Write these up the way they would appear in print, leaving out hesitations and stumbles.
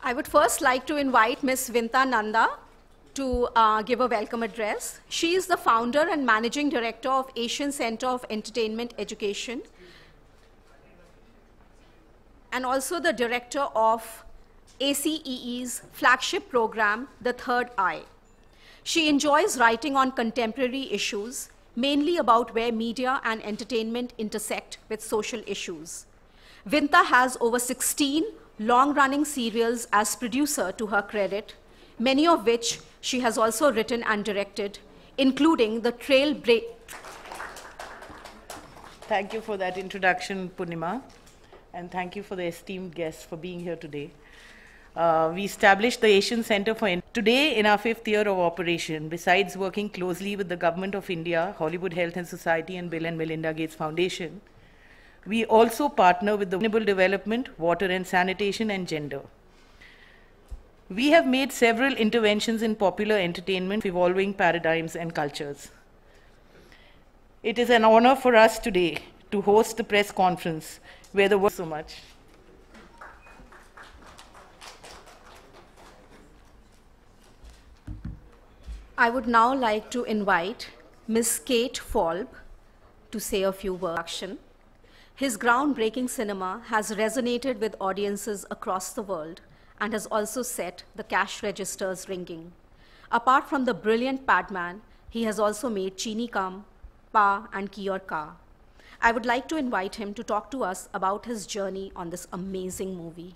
I would first like to invite Ms. Vinta Nanda to give a welcome address. She is the founder and managing director of Asian Center of Entertainment Education and also the director of ACEE's flagship program, The Third Eye. She enjoys writing on contemporary issues, mainly about where media and entertainment intersect with social issues. Vinta has over 16 long-running serials as producer to her credit, many of which she has also written and directed, including the Trailbreak. Thank you for that introduction, Purnima, and thank you for the esteemed guests for being here today. We established the Asian Center for today in our 5th year of operation. Besides working closely with the Government of India, Hollywood Health and Society, and Bill and Melinda Gates Foundation, we also partner with the Sustainable Development, Water and Sanitation, and Gender. We have made several interventions in popular entertainment, evolving paradigms and cultures. It is an honor for us today to host the press conference where the world so much. I would now like to invite Ms. Kate Falb to say a few words. His groundbreaking cinema has resonated with audiences across the world and has also set the cash registers ringing. Apart from the brilliant Padman, he has also made Chini Kam, Pa and Ki Aur Ka. I would like to invite him to talk to us about his journey on this amazing movie.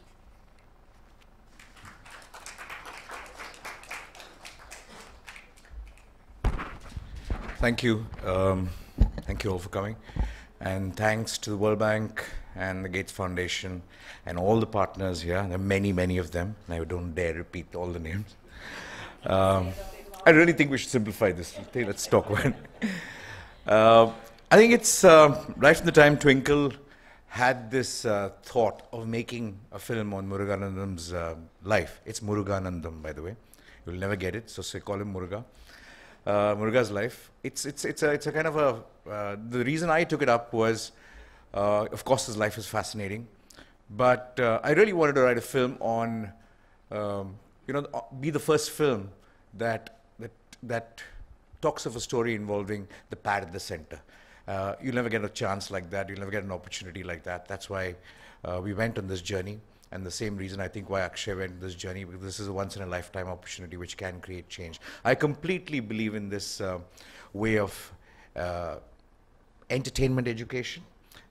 Thank you. Thank you all for coming. And thanks to the World Bank and the Gates Foundation and all the partners here. There are many, many of them. And I don't dare repeat all the names. I really think we should simplify this. Let's talk about it. I think it's right from the time Twinkle had this thought of making a film on Muruganandam's life. It's Muruganandam, by the way. You'll never get it, so call him Muruga. Muruga's life. It's a kind of a, the reason I took it up was, of course his life is fascinating, but I really wanted to write a film on, be the first film that talks of a story involving the pad at the center. You'll never get a chance like that, you'll never get an opportunity like that. That's why we went on this journey. And the same reason I think why Akshay went on this journey, because this is a once-in-a-lifetime opportunity which can create change. I completely believe in this way of entertainment education.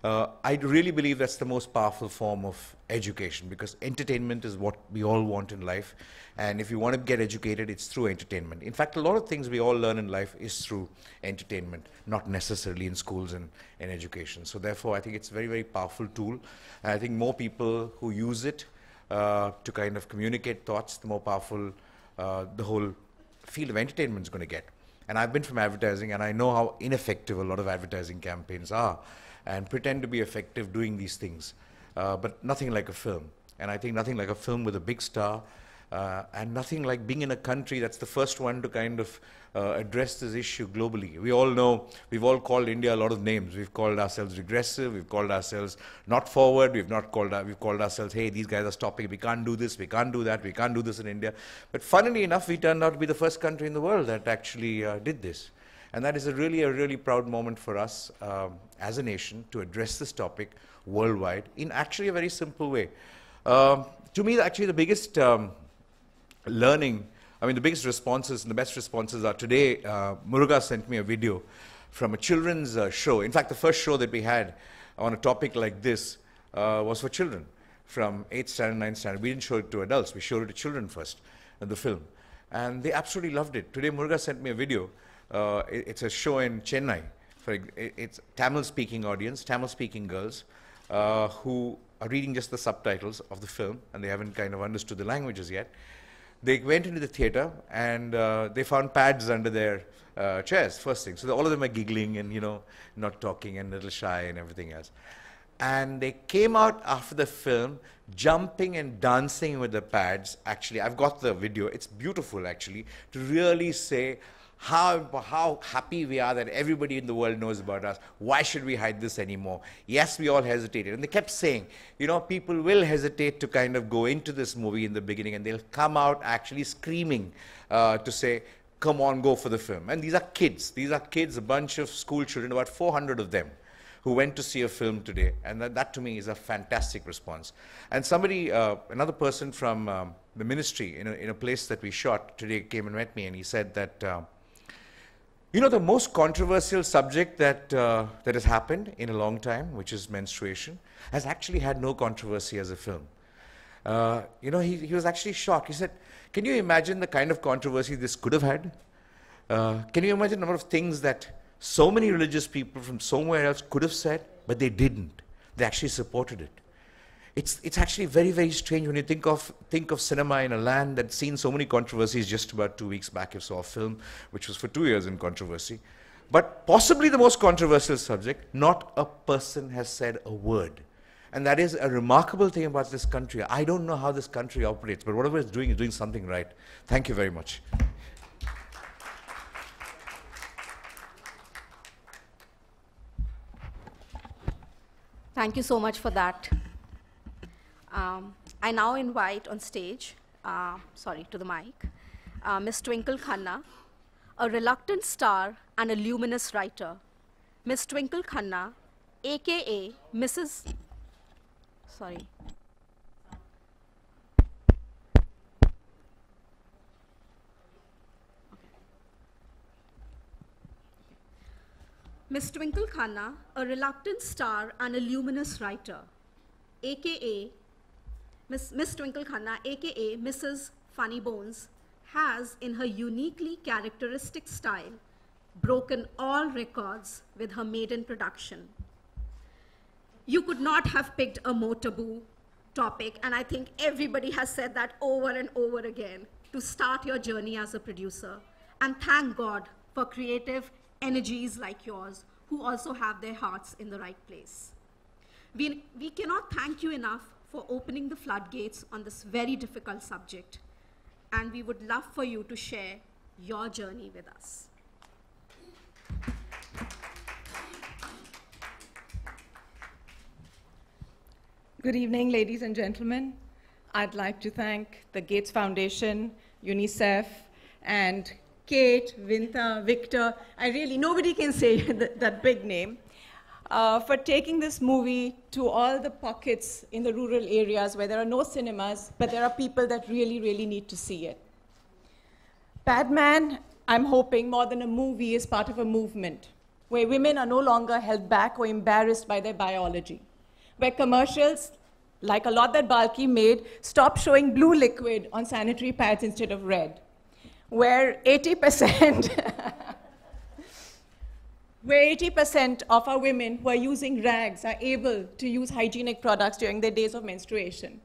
I really believe that's the most powerful form of education, because entertainment is what we all want in life. And if you want to get educated, it's through entertainment. In fact, a lot of things we all learn in life is through entertainment, not necessarily in schools and in education. So therefore, I think it's a very, very powerful tool. And I think more people who use it to kind of communicate thoughts, the more powerful the whole field of entertainment is going to get. And I've been from advertising, and I know how ineffective a lot of advertising campaigns are, and pretend to be effective doing these things. But nothing like a film. And I think nothing like a film with a big star, and nothing like being in a country that's the first one to kind of address this issue globally. We all know, we've all called India a lot of names. We've called ourselves regressive, we've called ourselves not forward, we've called ourselves, hey, these guys are stopping, we can't do this, we can't do that, we can't do this in India. But funnily enough, we turned out to be the first country in the world that actually did this. And that is a really proud moment for us as a nation to address this topic worldwide in actually a very simple way. To me, actually the biggest learning, the biggest responses and the best responses are today, Muruga sent me a video from a children's show. In fact, the first show that we had on a topic like this was for children from 8th standard, 9th standard. We didn't show it to adults, we showed it to children first, the film. And they absolutely loved it. Today, Muruga sent me a video. It's a show in Chennai. It's Tamil-speaking audience, Tamil-speaking girls who are reading just the subtitles of the film, and they haven't kind of understood the languages yet. They went into the theater and they found pads under their chairs, first thing. So all of them are giggling and, not talking and a little shy and everything else. And they came out after the film jumping and dancing with the pads. Actually, I've got the video. It's beautiful, actually, to really say how happy we are that everybody in the world knows about us. Why should we hide this anymore? Yes, we all hesitated. And they kept saying, you know, people will hesitate to kind of go into this movie in the beginning, and they'll come out actually screaming to say, come on, go for the film. And these are kids. These are kids, a bunch of school children, about 400 of them, who went to see a film today. And that to me is a fantastic response. And somebody, another person from the ministry in a place that we shot today came and met me, and he said that, you know, the most controversial subject that has happened in a long time, which is menstruation, has actually had no controversy as a film. You know, he was actually shocked. He said, can you imagine the kind of controversy this could have had? Can you imagine the number of things that so many religious people from somewhere else could have said, but they didn't? They actually supported it. It's actually very, very strange when you think of cinema in a land that's seen so many controversies. Just about 2 weeks back, you saw a film which was for 2 years in controversy. But possibly the most controversial subject, not a person has said a word. And that is a remarkable thing about this country. I don't know how this country operates, but whatever it's doing is doing something right. Thank you very much. Thank you so much for that. I now invite on stage, to the mic, Ms. Twinkle Khanna, a reluctant star and a luminous writer. Ms. Twinkle Khanna, aka Mrs. Ms. Twinkle Khanna, a reluctant star and a luminous writer, aka Miss Twinkle Khanna, aka Mrs. Funny Bones, has, in her uniquely characteristic style, broken all records with her maiden production. You could not have picked a more taboo topic, and I think everybody has said that over and over again, to start your journey as a producer. And thank God for creative energies like yours, who also have their hearts in the right place. We cannot thank you enough for opening the floodgates on this very difficult subject, and we would love for you to share your journey with us. Good evening, ladies and gentlemen. I'd like to thank the Gates Foundation, UNICEF, and Kate, Vinta, Victor, nobody can say that big name, for taking this movie to all the pockets in the rural areas where there are no cinemas, but there are people that really, really need to see it. PADMAN, I'm hoping, more than a movie, is part of a movement where women are no longer held back or embarrassed by their biology, where commercials, like a lot that R.Balki made, stop showing blue liquid on sanitary pads instead of red, where 80% of our women who are using rags are able to use hygienic products during their days of menstruation.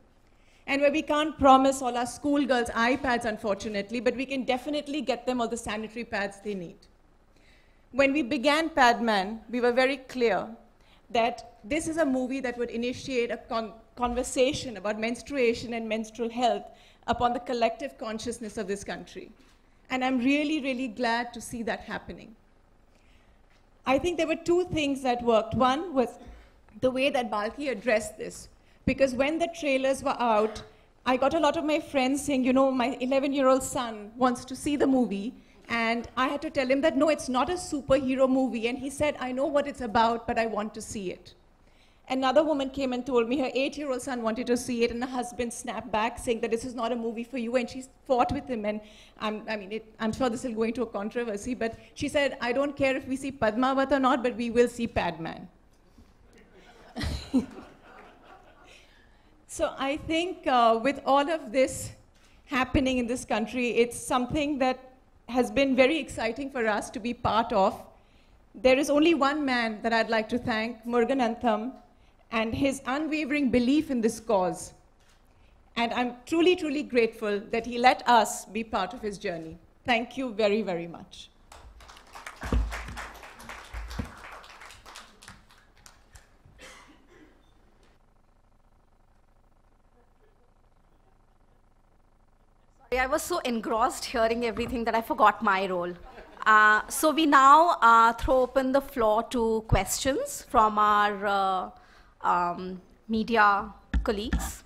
And where we can't promise all our schoolgirls iPads, unfortunately, but we can definitely get them all the sanitary pads they need. When we began PADMAN, we were very clear that this is a movie that would initiate a conversation about menstruation and menstrual health upon the collective consciousness of this country. And I'm really, really glad to see that happening. I think there were two things that worked. One was the way that R.Balki addressed this. Because when the trailers were out, I got a lot of my friends saying, you know, my 11-year-old son wants to see the movie. And I had to tell him that, no, it's not a superhero movie. And he said, I know what it's about, but I want to see it. Another woman came and told me her 8-year-old son wanted to see it, and her husband snapped back saying that this is not a movie for you, and she fought with him. And I'm sure this will go into a controversy, but she said, I don't care if we see Padmavat or not, but we will see PADMAN. So I think with all of this happening in this country, it's something that has been very exciting for us to be part of. There is only one man that I'd like to thank, Muruganantham, and his unwavering belief in this cause. And I'm truly, truly grateful that he let us be part of his journey. Thank you very, very much. I was so engrossed hearing everything that I forgot my role. So we now throw open the floor to questions from our media colleagues.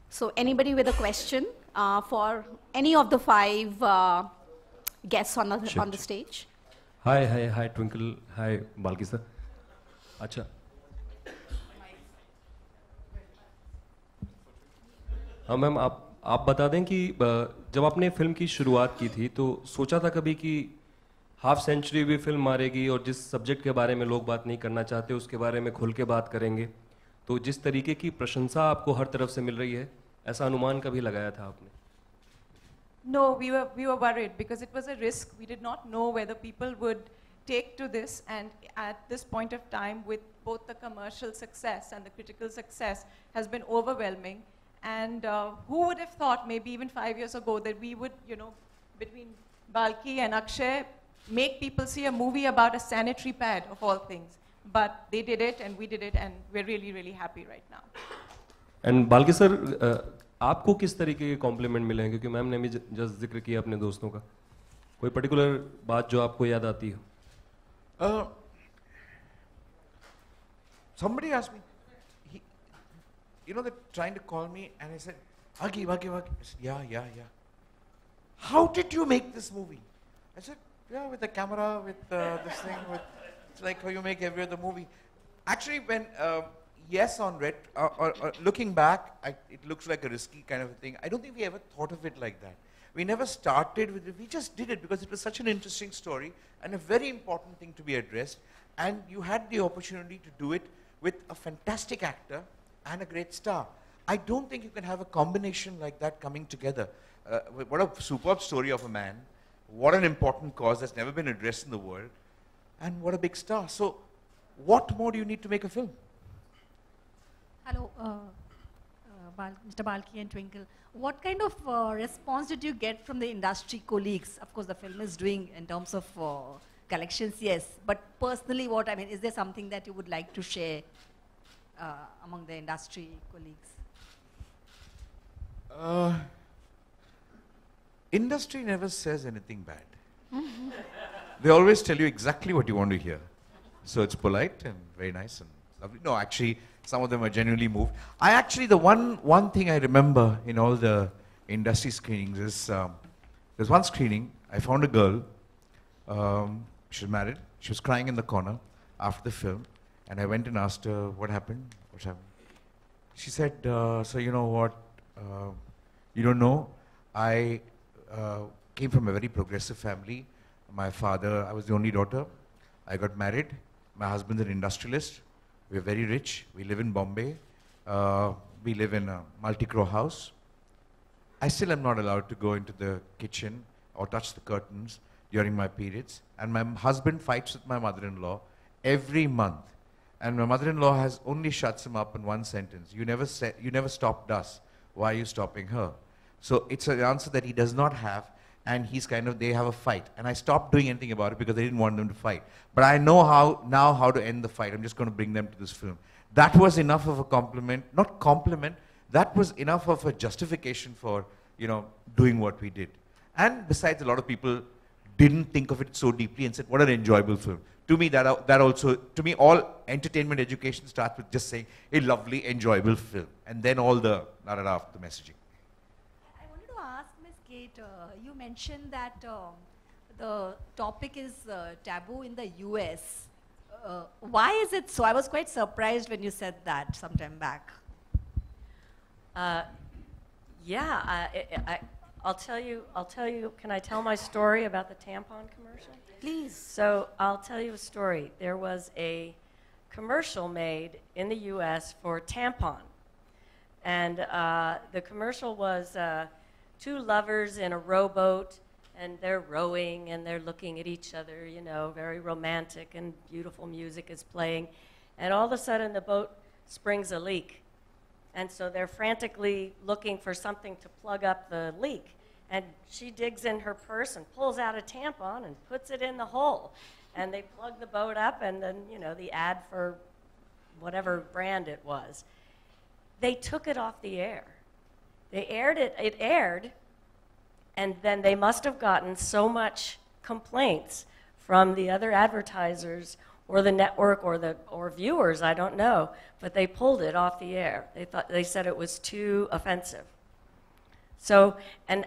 So anybody with a question for any of the five guests on the stage? Hi, Twinkle. Hi, Balki sir. अच्छा. हाँ ma'am, आप बता दें कि जब आपने film की शुरुआत की थी तो सोचा था कभी कि हाफ सेंचुरी भी फिल्म मारेगी और जिस सब्जेक्ट के बारे में लोग बात नहीं करना चाहते उसके बारे में खुल के बात करेंगे, तो जिस तरीके की प्रशंसा आपको हर तरफ से मिल रही है, ऐसा अनुमान कभी लगाया था आपने? No, we were worried because it was a risk. We did not know whether people would take to this, and at this point of time, with both the commercial success and the critical success has been overwhelming. And who would have thought, maybe even 5 years ago, that we would, between Balki and Akshay, make people see a movie about a sanitary pad of all things. But they did it, and we did it, and we're really, really happy right now. And Balki sir, आपको किस तरीके के complement मिले हैं, क्योंकि ma'am ने भी just जिक्र किया अपने दोस्तों का, कोई पर्टिकुलर बात जो आपको याद आती हो? Somebody asked me, they're trying to call me, and I said, Balki. I said, yeah. How did you make this movie? I said, yeah, with the camera, with this thing, it's like how you make every other movie. Actually, when, yes, on Red, or looking back, it looks like a risky kind of a thing. I don't think we ever thought of it like that. We never started with it. We just did it because it was such an interesting story and a very important thing to be addressed. And you had the opportunity to do it with a fantastic actor and a great star. I don't think you can have a combination like that coming together. What a superb story of a man. What an important cause that's never been addressed in the world. And what a big star. So what more do you need to make a film? Hello, Mr. Balki and Twinkle. What kind of response did you get from the industry colleagues? Of course, the film is doing in terms of collections, yes. But personally, is there something that you would like to share among the industry colleagues? Industry never says anything bad. They always tell you exactly what you want to hear. So it's polite and very nice and lovely. No, actually, some of them are genuinely moved. The one thing I remember in all the industry screenings is, there's one screening, I found a girl, she was married, she was crying in the corner after the film, and I went and asked her, what happened? What's happened? She said, so you know what, you don't know, I came from a very progressive family. My father, I was the only daughter. I got married. My husband's an industrialist. We're very rich. We live in Bombay. We live in a multi-crore house. I still am not allowed to go into the kitchen or touch the curtains during my periods. And my husband fights with my mother-in-law every month. And my mother-in-law only shuts him up in one sentence. You never stopped us. Why are you stopping her? So it's an answer that he does not have. And they have a fight. And I stopped doing anything about it because I didn't want them to fight. But I know how to end the fight. I'm just going to bring them to this film. That was enough of a compliment, not compliment, that was enough of a justification for, doing what we did. And besides, a lot of people didn't think of it so deeply and said, what an enjoyable film. To me, all entertainment education starts with just saying, a lovely, enjoyable film. And then all the messaging. You mentioned that the topic is taboo in the US. Why is it so? I was quite surprised when you said that some time back. I'll tell you, can I tell my story about the tampon commercial? Please. So I'll tell you a story. There was a commercial made in the US for tampon. And the commercial was two lovers in a rowboat, and they're rowing and they're looking at each other, very romantic, and beautiful music is playing. And all of a sudden the boat springs a leak. And so they're frantically looking for something to plug up the leak. And she digs in her purse and pulls out a tampon and puts it in the hole. And they plug the boat up, and then, the ad for whatever brand it was. They took it off the air. They aired it, and then they must have gotten so much complaints from the other advertisers or the network or viewers, I don't know, but they pulled it off the air. They said it was too offensive. So, and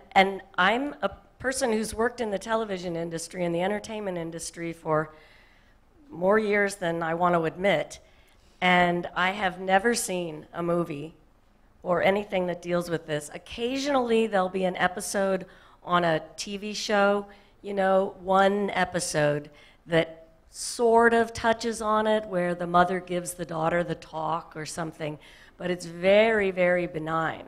I'm a person who's worked in the television industry and the entertainment industry for more years than I want to admit, and I have never seen a movie or anything that deals with this. Occasionally there'll be an episode on a TV show, you know, one episode that sort of touches on it where the mother gives the daughter the talk or something, but it's very, very benign.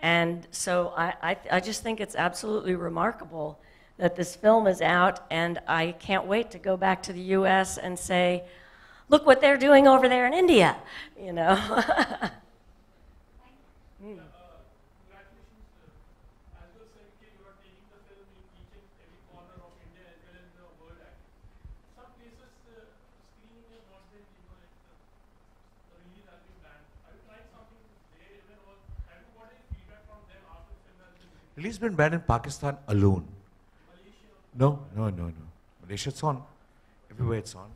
And so I just think it's absolutely remarkable that this film is out, and I can't wait to go back to the US and say, look what they're doing over there in India, you know. Release been banned in Pakistan alone. No. Malaysia, it's on. Everywhere it's on.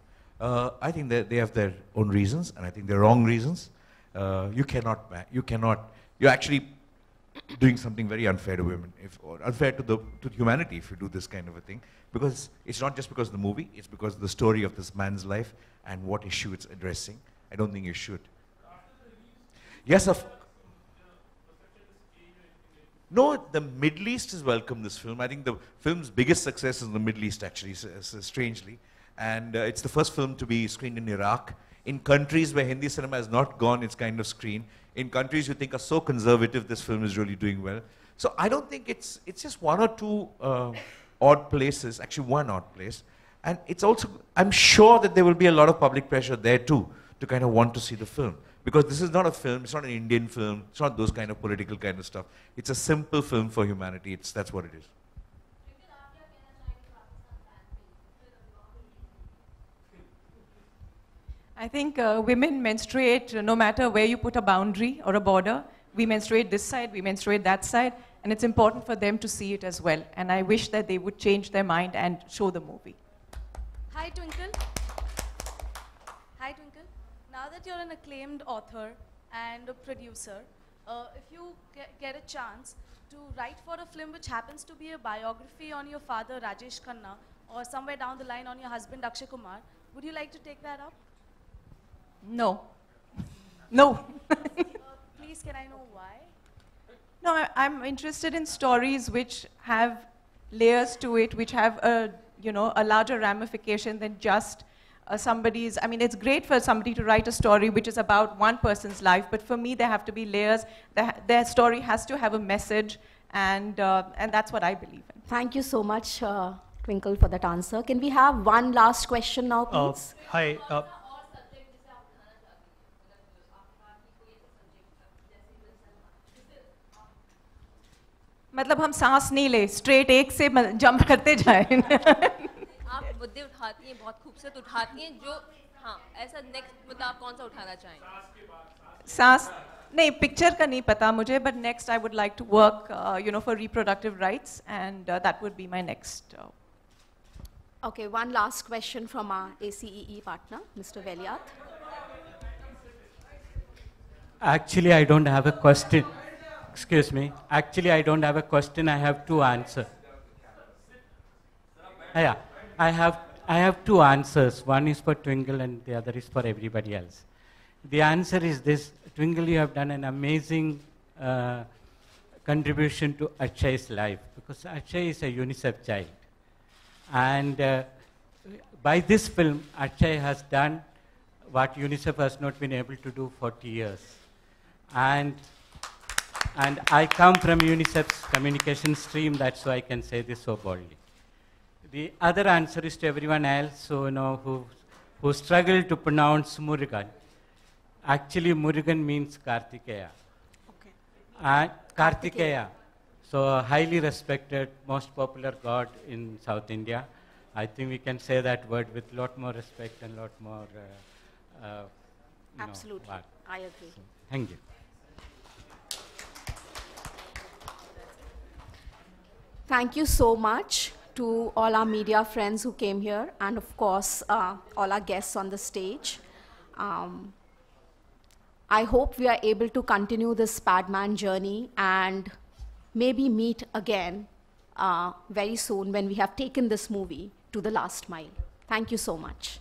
I think that they have their own reasons, and I think they're wrong reasons. You're actually doing something very unfair to women, or unfair to humanity if you do this kind of a thing. Because it's not just because of the movie, it's because of the story of this man's life and what issue it's addressing. I don't think you should. Yes, no, the Middle East has welcomed this film. I think the film's biggest success is in the Middle East, actually, strangely. And it's the first film to be screened in Iraq. In countries where Hindi cinema has not gone, it's kind of screened. In countries you think are so conservative, this film is really doing well. So I don't think it's just one or two odd places, actually one odd place. And it's also, I'm sure that there will be a lot of public pressure there too, to kind of want to see the film. Because this is not a film, it's not an Indian film, it's not those kind of political kind of stuff. It's a simple film for humanity, that's what it is. I think women menstruate no matter where you put a boundary or a border. We menstruate this side, we menstruate that side, and it's important for them to see it as well. And I wish that they would change their mind and show the movie. Hi, Twinkle. Hi, Twinkle. Now that you're an acclaimed author and a producer, if you get a chance to write for a film which happens to be a biography on your father, Rajesh Khanna, or somewhere down the line on your husband, Akshay Kumar, would you like to take that up? No. No. Please, can I know why? No, I'm interested in stories which have layers to it, which have a larger ramification than just somebody's. I mean, it's great for somebody to write a story which is about one person's life, but for me, there have to be layers. Their story has to have a message, and that's what I believe in. Thank you so much, Twinkle, for that answer. Can we have one last question now, please? Hi. मतलब हम सांस नहीं ले, straight एक से jump करते जाएं. आप मुद्दे उठाती हैं, बहुत खूबसूरत उठाती हैं, जो हाँ ऐसा next मुद्दा आप कौन सा उठाना चाहेंगे? सांस नहीं, picture का नहीं पता मुझे, but next I would like to work, for reproductive rights, and that would be my next. Okay, one last question from our ACEE partner, Mr. Veliath. Actually, I don't have a question. Excuse me. Actually, I don't have a question. I have two answers. Yeah, I have two answers. One is for Twinkle and the other is for everybody else. The answer is this. Twinkle, you have done an amazing contribution to Akshay's life, because Akshay is a UNICEF child. And by this film, Akshay has done what UNICEF has not been able to do for 40 years. And I come from UNICEF's communication stream, that's why I can say this so boldly. The other answer is to everyone else who struggle to pronounce Murugan. Actually, Murugan means Kartikeya. Okay. And Kartikeya. So a highly respected, most popular god in South India. I think we can say that word with a lot more respect and a lot more... Absolutely, I agree. So, thank you. Thank you so much to all our media friends who came here, and of course, all our guests on the stage. I hope we are able to continue this PADMAN journey and maybe meet again very soon when we have taken this movie to the last mile. Thank you so much.